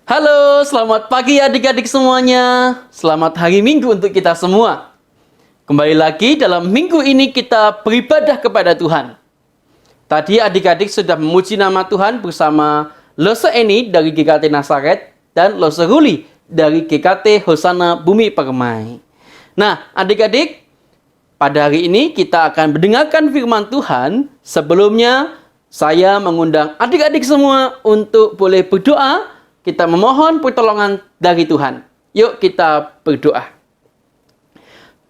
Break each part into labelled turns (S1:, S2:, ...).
S1: Halo, selamat pagi adik-adik semuanya. Selamat hari Minggu untuk kita semua. Kembali lagi dalam minggu ini kita beribadah kepada Tuhan. Tadi adik-adik sudah memuji nama Tuhan bersama Lose Eni dari GKT Nazaret dan Lose Ruli dari GKT Hosana Bumi Permai. Nah, adik-adik, pada hari ini kita akan mendengarkan firman Tuhan. Sebelumnya, saya mengundang adik-adik semua untuk boleh berdoa. Kita memohon pertolongan dari Tuhan. Yuk kita berdoa.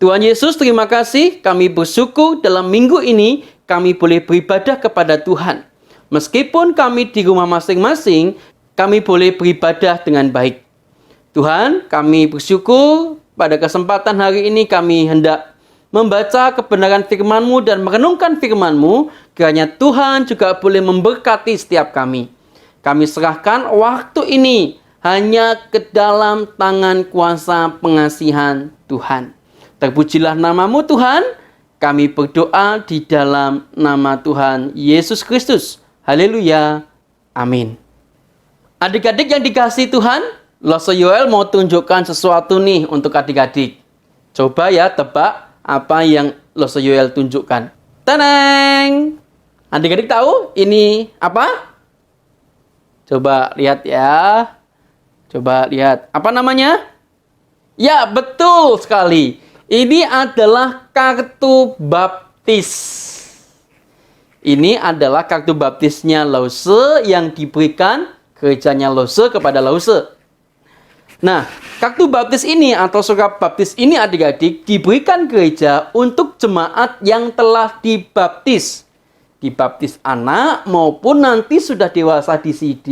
S1: Tuhan Yesus, terima kasih. Kami bersyukur dalam minggu ini kami boleh beribadah kepada Tuhan. Meskipun kami di rumah masing-masing, kami boleh beribadah dengan baik. Tuhan, kami bersyukur pada kesempatan hari ini kami hendak membaca kebenaran firman-Mu dan merenungkan firman-Mu. Kiranya Tuhan juga boleh memberkati setiap kami. Kami serahkan waktu ini hanya ke dalam tangan kuasa pengasihan Tuhan. Terpujilah nama-Mu Tuhan. Kami berdoa di dalam nama Tuhan Yesus Kristus. Haleluya. Amin. Adik-adik yang dikasihi Tuhan, Lose Yoel mau tunjukkan sesuatu nih untuk adik-adik. Coba ya tebak apa yang Lose Yoel tunjukkan. Teneng! Adik-adik tahu ini apa? Coba lihat ya. Coba lihat. Apa namanya? Ya, betul sekali. Ini adalah kartu baptis. Ini adalah kartu baptisnya Lose yang diberikan gerejanya Lose kepada Lose. Nah, kartu baptis ini atau surat baptis ini adik-adik diberikan gereja untuk jemaat yang telah dibaptis. Dibaptis anak maupun nanti sudah dewasa di CD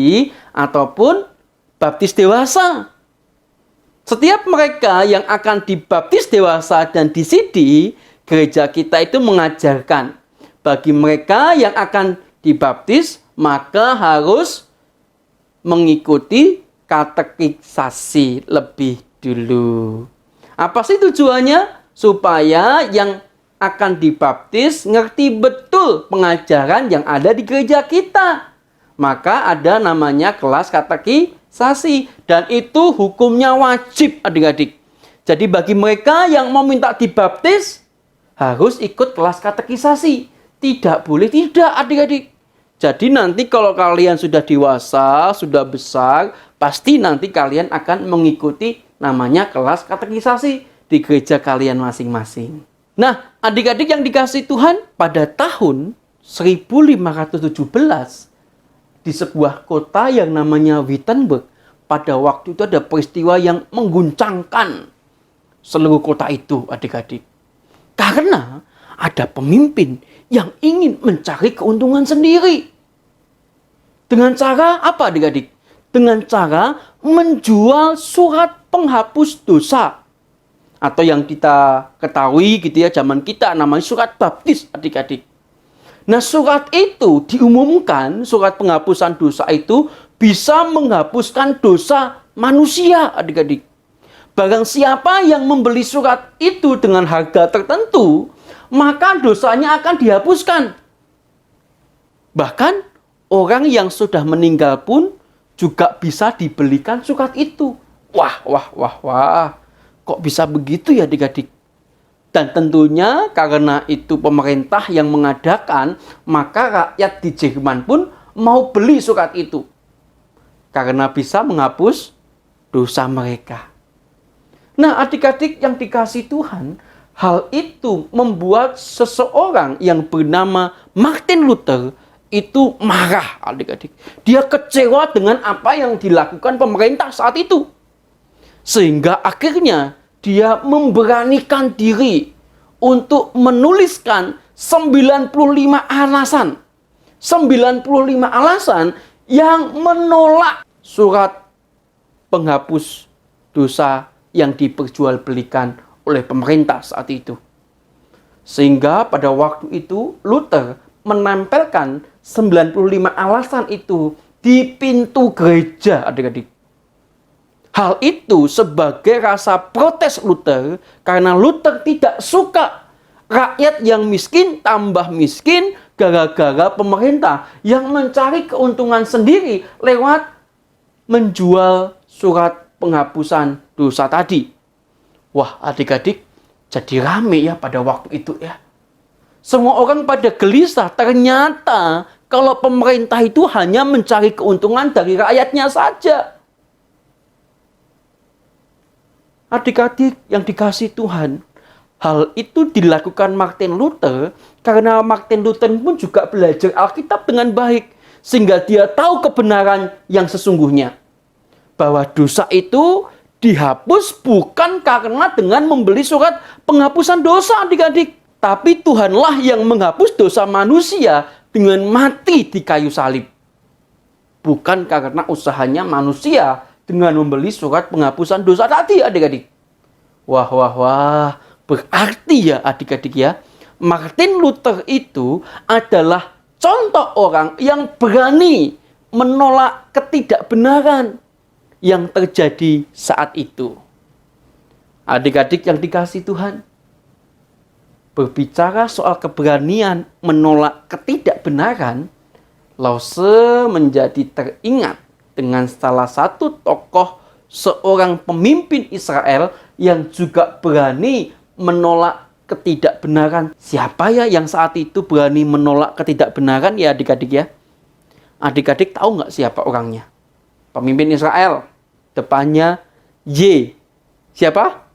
S1: ataupun baptis dewasa. Setiap mereka yang akan dibaptis dewasa dan di CD, gereja kita itu mengajarkan bagi mereka yang akan dibaptis maka harus mengikuti katekisasi lebih dulu. Apa sih tujuannya? Supaya yang akan dibaptis ngerti betul pengajaran yang ada di gereja kita. Maka ada namanya kelas katekisasi. Dan itu hukumnya wajib adik-adik. Jadi bagi mereka yang mau minta dibaptis, harus ikut kelas katekisasi. Tidak boleh tidak adik-adik. Jadi nanti kalau kalian sudah dewasa, sudah besar, pasti nanti kalian akan mengikuti namanya kelas katekisasi di gereja kalian masing-masing. Nah, adik-adik yang dikasihi Tuhan, pada tahun 1517 di sebuah kota yang namanya Wittenberg, pada waktu itu ada peristiwa yang mengguncangkan seluruh kota itu, adik-adik. Karena ada pemimpin yang ingin mencari keuntungan sendiri. Dengan cara apa, adik-adik? Dengan cara menjual surat penghapus dosa. Atau yang kita ketahui gitu ya, zaman kita namanya surat baptis adik-adik. Nah, surat itu diumumkan, surat penghapusan dosa itu bisa menghapuskan dosa manusia adik-adik. Barang siapa yang membeli surat itu dengan harga tertentu, maka dosanya akan dihapuskan. Bahkan orang yang sudah meninggal pun juga bisa dibelikan surat itu. Wah. Kok bisa begitu ya adik-adik? Dan tentunya karena itu pemerintah yang mengadakan, maka rakyat di Jerman pun mau beli surat itu. Karena bisa menghapus dosa mereka. Nah, adik-adik yang dikasihi Tuhan, hal itu membuat seseorang yang bernama Martin Luther itu marah adik-adik. Dia kecewa dengan apa yang dilakukan pemerintah saat itu. Sehingga akhirnya dia memberanikan diri untuk menuliskan 95 alasan. 95 alasan yang menolak surat penghapus dosa yang diperjualbelikan oleh pemerintah saat itu. Sehingga pada waktu itu Luther menempelkan 95 alasan itu di pintu gereja adik-adik. Hal itu sebagai rasa protes Luther karena Luther tidak suka rakyat yang miskin tambah miskin gara-gara pemerintah yang mencari keuntungan sendiri lewat menjual surat penghapusan dosa tadi. Wah, adik-adik, jadi rame ya pada waktu itu ya. Semua orang pada gelisah. Ternyata kalau pemerintah itu hanya mencari keuntungan dari rakyatnya saja. Adik-adik yang dikasihi Tuhan, hal itu dilakukan Martin Luther karena Martin Luther pun juga belajar Alkitab dengan baik. Sehingga dia tahu kebenaran yang sesungguhnya. Bahwa dosa itu dihapus bukan karena dengan membeli surat penghapusan dosa adik-adik. Tapi Tuhanlah yang menghapus dosa manusia dengan mati di kayu salib. Bukan karena usahanya manusia dengan membeli surat penghapusan dosa tadi adik-adik. Wah. Berarti ya adik-adik ya, Martin Luther itu adalah contoh orang yang berani menolak ketidakbenaran yang terjadi saat itu. Adik-adik yang dikasihi Tuhan, berbicara soal keberanian menolak ketidakbenaran, Lause menjadi teringat dengan salah satu tokoh seorang pemimpin Israel yang juga berani menolak ketidakbenaran. Siapa ya yang saat itu berani menolak ketidakbenaran ya adik-adik ya? Adik-adik tahu nggak siapa orangnya? Pemimpin Israel. Depannya Y. Siapa?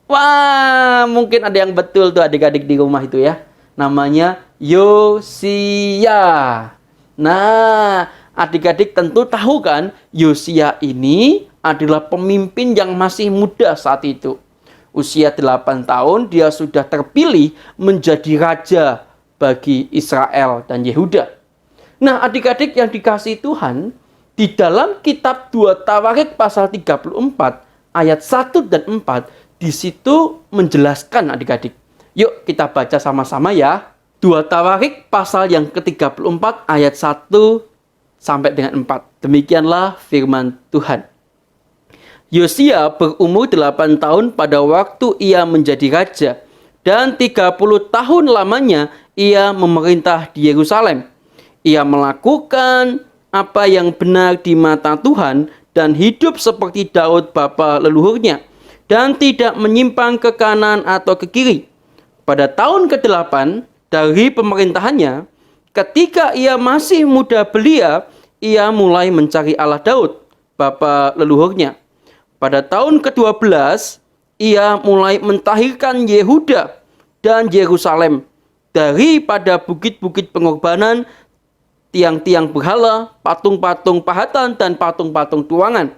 S1: Wah, mungkin ada yang betul tuh adik-adik di rumah itu ya. Namanya Yosia. Nah, adik-adik tentu tahu kan, Yosia ini adalah pemimpin yang masih muda saat itu. Usia 8 tahun dia sudah terpilih menjadi raja bagi Israel dan Yehuda. Nah, adik-adik yang dikasihi Tuhan, di dalam kitab 2 Tawarik pasal 34 ayat 1 dan 4 di situ menjelaskan adik-adik. Yuk kita baca sama-sama ya. 2 Tawarik pasal yang ke-34 ayat 1 sampai dengan 4. Demikianlah firman Tuhan. Yosia berumur 8 tahun pada waktu ia menjadi raja. Dan 30 tahun lamanya ia memerintah di Yerusalem. Ia melakukan apa yang benar di mata Tuhan dan hidup seperti Daud bapa leluhurnya. Dan tidak menyimpang ke kanan atau ke kiri. Pada tahun ke-8 dari pemerintahannya, ketika ia masih muda belia, ia mulai mencari Allah Daud, bapa leluhurnya. Pada tahun ke-12, ia mulai mentahirkan Yehuda dan Yerusalem daripada bukit-bukit pengorbanan, tiang-tiang berhala, patung-patung pahatan, dan patung-patung tuangan.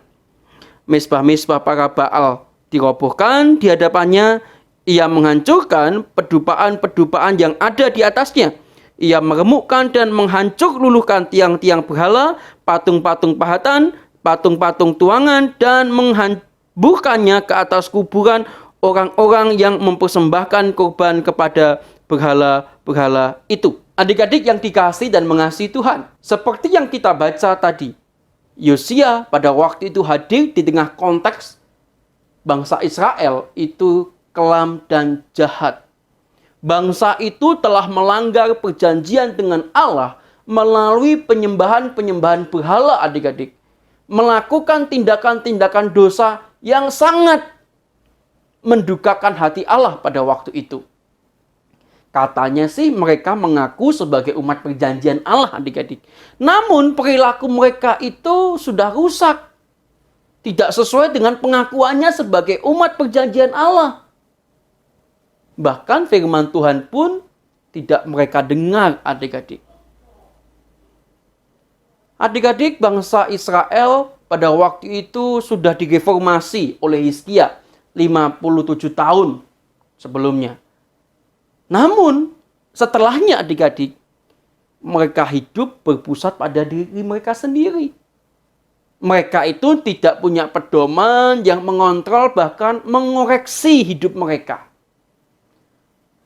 S1: Mezbah-mezbah para Baal dirobohkan di hadapannya. Ia menghancurkan pedupaan-pedupaan yang ada di atasnya. Ia meremukkan dan menghancur luluhkan tiang-tiang berhala, patung-patung pahatan, patung-patung tuangan, dan menghamburkannya ke atas kuburan orang-orang yang mempersembahkan korban kepada berhala-berhala itu. Adik-adik yang dikasihi dan mengasihi Tuhan, seperti yang kita baca tadi, Yosia pada waktu itu hadir di tengah konteks bangsa Israel itu kelam dan jahat. Bangsa itu telah melanggar perjanjian dengan Allah melalui penyembahan-penyembahan berhala adik-adik. Melakukan tindakan-tindakan dosa yang sangat mendukakan hati Allah pada waktu itu. Katanya sih mereka mengaku sebagai umat perjanjian Allah adik-adik. Namun perilaku mereka itu sudah rusak. Tidak sesuai dengan pengakuannya sebagai umat perjanjian Allah. Bahkan firman Tuhan pun tidak mereka dengar adik-adik. Adik-adik, bangsa Israel pada waktu itu sudah direformasi oleh Hizkia 57 tahun sebelumnya. Namun setelahnya adik-adik, mereka hidup berpusat pada diri mereka sendiri. Mereka itu tidak punya pedoman yang mengontrol bahkan mengoreksi hidup mereka.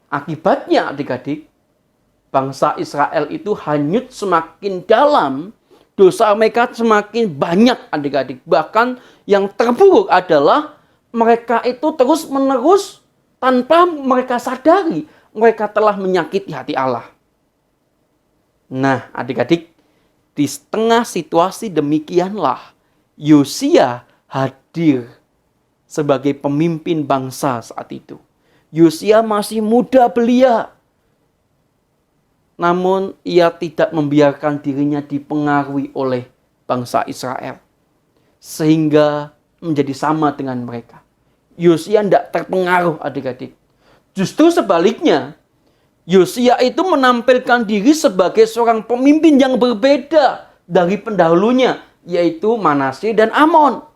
S1: Akibatnya adik-adik, bangsa Israel itu hanyut semakin dalam, dosa mereka semakin banyak adik-adik. Bahkan yang terburuk adalah mereka itu terus-menerus tanpa mereka sadari, mereka telah menyakiti hati Allah. Nah adik-adik, di tengah situasi demikianlah Yosia hadir sebagai pemimpin bangsa saat itu. Yosia masih muda belia. Namun ia tidak membiarkan dirinya dipengaruhi oleh bangsa Israel. Sehingga menjadi sama dengan mereka. Yosia tidak terpengaruh adik-adik. Justru sebaliknya, Yosia itu menampilkan diri sebagai seorang pemimpin yang berbeda dari pendahulunya, yaitu Manasye dan Amon.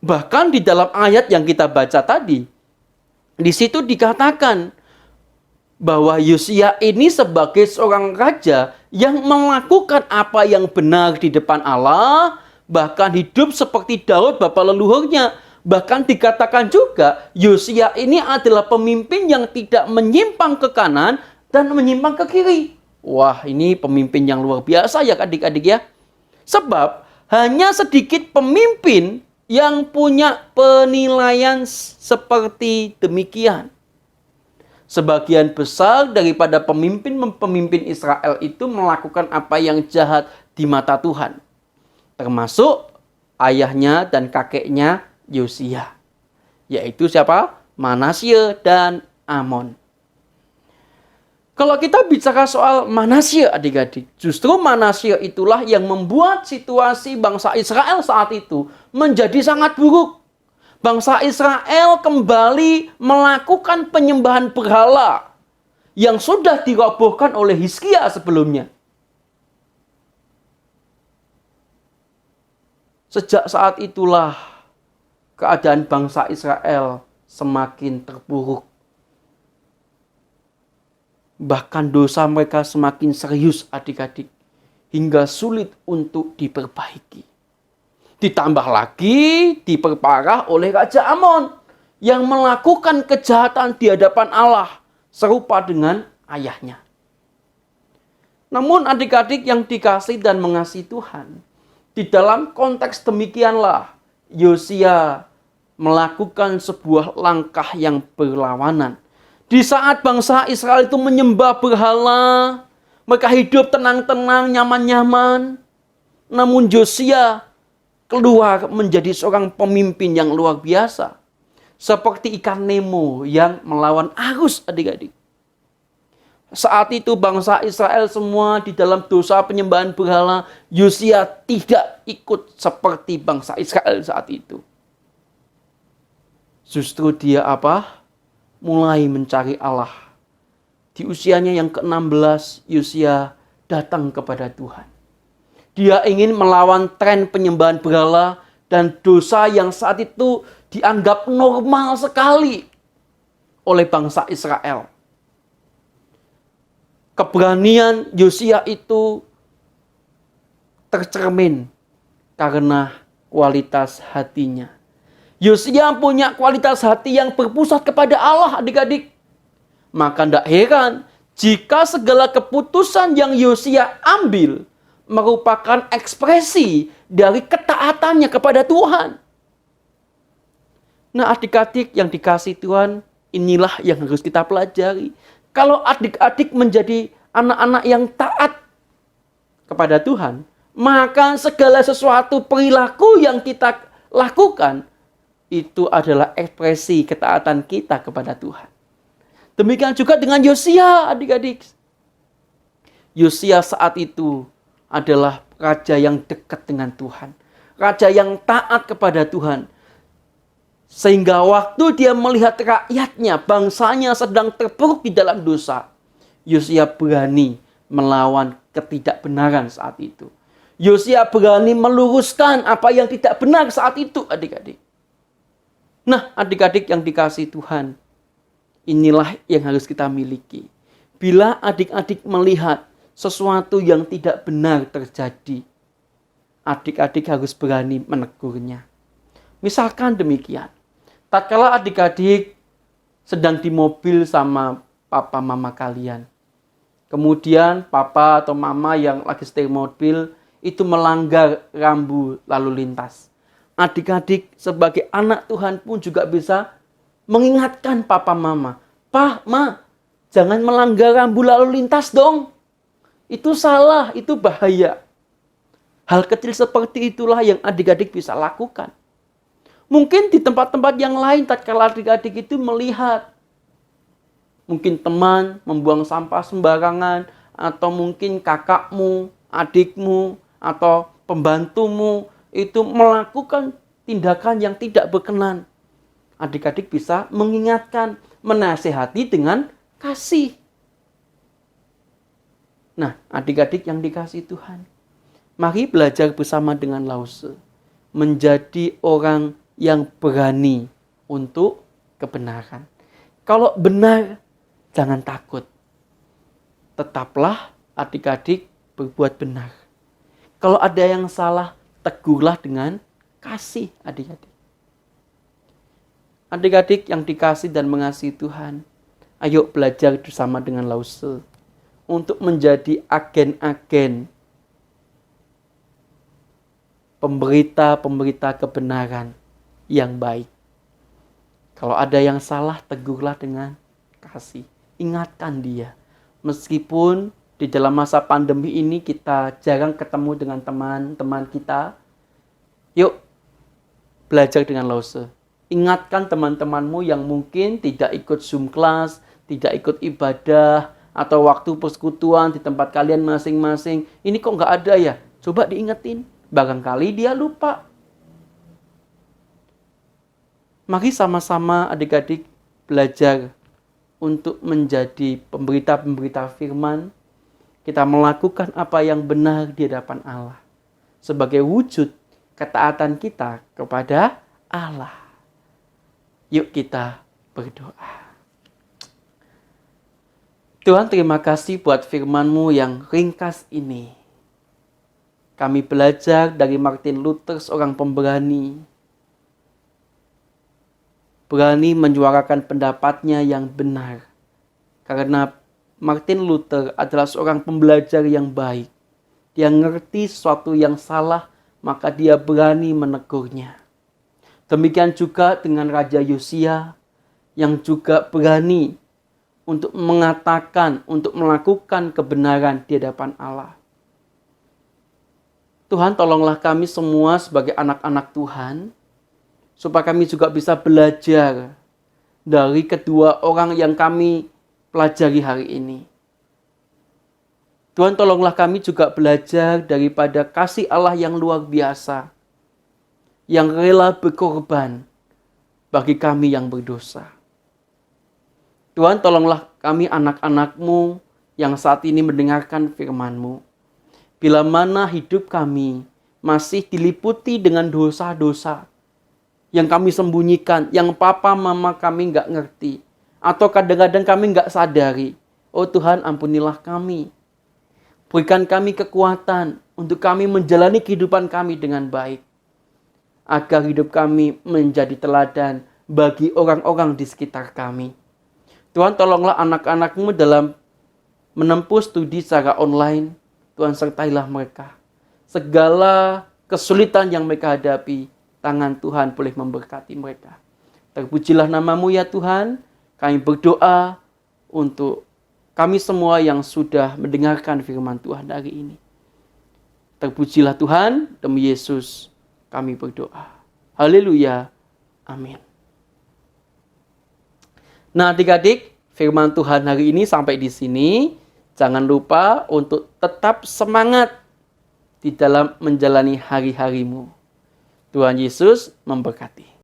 S1: Bahkan di dalam ayat yang kita baca tadi, di situ dikatakan bahwa Yosia ini sebagai seorang raja yang melakukan apa yang benar di depan Allah, bahkan hidup seperti Daud bapa leluhurnya. Bahkan dikatakan juga Yosia ini adalah pemimpin yang tidak menyimpang ke kanan dan menyimpang ke kiri. Wah, ini pemimpin yang luar biasa ya adik-adik ya. Sebab hanya sedikit pemimpin yang punya penilaian seperti demikian. Sebagian besar daripada pemimpin-pemimpin Israel itu melakukan apa yang jahat di mata Tuhan. Termasuk ayahnya dan kakeknya Yosia. Yaitu siapa? Manasye dan Amon. Kalau kita bicara soal Manasye adik-adik, justru Manasye itulah yang membuat situasi bangsa Israel saat itu menjadi sangat buruk. Bangsa Israel kembali melakukan penyembahan berhala yang sudah dirobohkan oleh Hizkia sebelumnya. Sejak saat itulah keadaan bangsa Israel semakin terpuruk. Bahkan dosa mereka semakin serius adik-adik, hingga sulit untuk diperbaiki. Ditambah lagi diperparah oleh Raja Amon yang melakukan kejahatan di hadapan Allah serupa dengan ayahnya. Namun adik-adik yang dikasihi dan mengasihi Tuhan, di dalam konteks demikianlah Yosia melakukan sebuah langkah yang berlawanan. Di saat bangsa Israel itu menyembah berhala, mereka hidup tenang-tenang, nyaman-nyaman. Namun Yosia keluar menjadi seorang pemimpin yang luar biasa. Seperti ikan Nemo yang melawan arus adik-adik. Saat itu bangsa Israel semua di dalam dosa penyembahan berhala. Yosia tidak ikut seperti bangsa Israel saat itu. Justru dia apa? Mulai mencari Allah. Di usianya yang ke-16, Yosia datang kepada Tuhan. Dia ingin melawan tren penyembahan berhala dan dosa yang saat itu dianggap normal sekali oleh bangsa Israel. Keberanian Yosia itu tercermin karena kualitas hatinya. Yosia punya kualitas hati yang berpusat kepada Allah adik-adik. Maka tidak heran jika segala keputusan yang Yosia ambil merupakan ekspresi dari ketaatannya kepada Tuhan. Nah adik-adik yang dikasihi Tuhan, inilah yang harus kita pelajari. Kalau adik-adik menjadi anak-anak yang taat kepada Tuhan, maka segala sesuatu perilaku yang kita lakukan itu adalah ekspresi ketaatan kita kepada Tuhan. Demikian juga dengan Yosia, adik-adik. Yosia saat itu adalah raja yang dekat dengan Tuhan. Raja yang taat kepada Tuhan. Sehingga waktu dia melihat rakyatnya, bangsanya sedang terpuruk di dalam dosa, Yosia berani melawan ketidakbenaran saat itu. Yosia berani meluruskan apa yang tidak benar saat itu, adik-adik. Nah, adik-adik yang dikasihi Tuhan, inilah yang harus kita miliki. Bila adik-adik melihat sesuatu yang tidak benar terjadi, adik-adik harus berani menegurnya. Misalkan demikian, tatkala adik-adik sedang di mobil sama papa mama kalian, kemudian papa atau mama yang lagi setir mobil itu melanggar rambu lalu lintas. Adik-adik sebagai anak Tuhan pun juga bisa mengingatkan papa mama. Pak, ma, jangan melanggar rambu lalu lintas dong. Itu salah, itu bahaya. Hal kecil seperti itulah yang adik-adik bisa lakukan. Mungkin di tempat-tempat yang lain tatkala adik-adik itu melihat mungkin teman membuang sampah sembarangan, atau mungkin kakakmu, adikmu, atau pembantumu itu melakukan tindakan yang tidak berkenan. Adik-adik bisa mengingatkan, menasihati dengan kasih. Nah, adik-adik yang dikasihi Tuhan, mari belajar bersama dengan Lause menjadi orang yang berani untuk kebenaran. Kalau benar, jangan takut. Tetaplah adik-adik berbuat benar. Kalau ada yang salah, tegurlah dengan kasih adik-adik. Adik-adik yang dikasih dan mengasihi Tuhan, ayo belajar bersama dengan Lause untuk menjadi agen-agen pemberita-pemberita kebenaran yang baik. Kalau ada yang salah, tegurlah dengan kasih. Ingatkan dia. Meskipun di dalam masa pandemi ini kita jarang ketemu dengan teman-teman kita, yuk belajar dengan Lause. Ingatkan teman-temanmu yang mungkin tidak ikut Zoom class, tidak ikut ibadah, atau waktu persekutuan di tempat kalian masing-masing. Ini kok nggak ada ya? Coba diingetin. Barangkali dia lupa. Mari sama-sama adik-adik belajar untuk menjadi pemberita-pemberita firman. Kita melakukan apa yang benar di hadapan Allah sebagai wujud ketaatan kita kepada Allah. Yuk kita berdoa. Tuhan, terima kasih buat firman-Mu yang ringkas ini. Kami belajar dari Martin Luther, seorang pemberani. Berani menyuarakan pendapatnya yang benar. Karena Martin Luther adalah seorang pembelajar yang baik. Dia ngerti sesuatu yang salah, maka dia berani menegurnya. Demikian juga dengan Raja Yosia yang juga berani untuk mengatakan, untuk melakukan kebenaran di hadapan Allah. Tuhan, tolonglah kami semua sebagai anak-anak Tuhan, supaya kami juga bisa belajar dari kedua orang yang kami pelajari hari ini. Tuhan, tolonglah kami juga belajar daripada kasih Allah yang luar biasa, yang rela berkorban bagi kami yang berdosa. Tuhan, tolonglah kami anak-anak-Mu yang saat ini mendengarkan firman-Mu. Bila mana hidup kami masih diliputi dengan dosa-dosa yang kami sembunyikan, yang papa mama kami nggak ngerti, atau kadang-kadang kami nggak sadari. Oh Tuhan, ampunilah kami. Berikan kami kekuatan untuk kami menjalani kehidupan kami dengan baik, agar hidup kami menjadi teladan bagi orang-orang di sekitar kami. Tuhan, tolonglah anak-anak-Mu dalam menempuh studi secara online. Tuhan, sertailah mereka. Segala kesulitan yang mereka hadapi, tangan Tuhan boleh memberkati mereka. Terpujilah nama-Mu ya Tuhan. Kami berdoa untuk kami semua yang sudah mendengarkan firman Tuhan hari ini. Terpujilah Tuhan, demi Yesus kami berdoa. Haleluya. Amin. Nah, adik-adik, firman Tuhan hari ini sampai di sini. Jangan lupa untuk tetap semangat di dalam menjalani hari-harimu. Tuhan Yesus memberkati.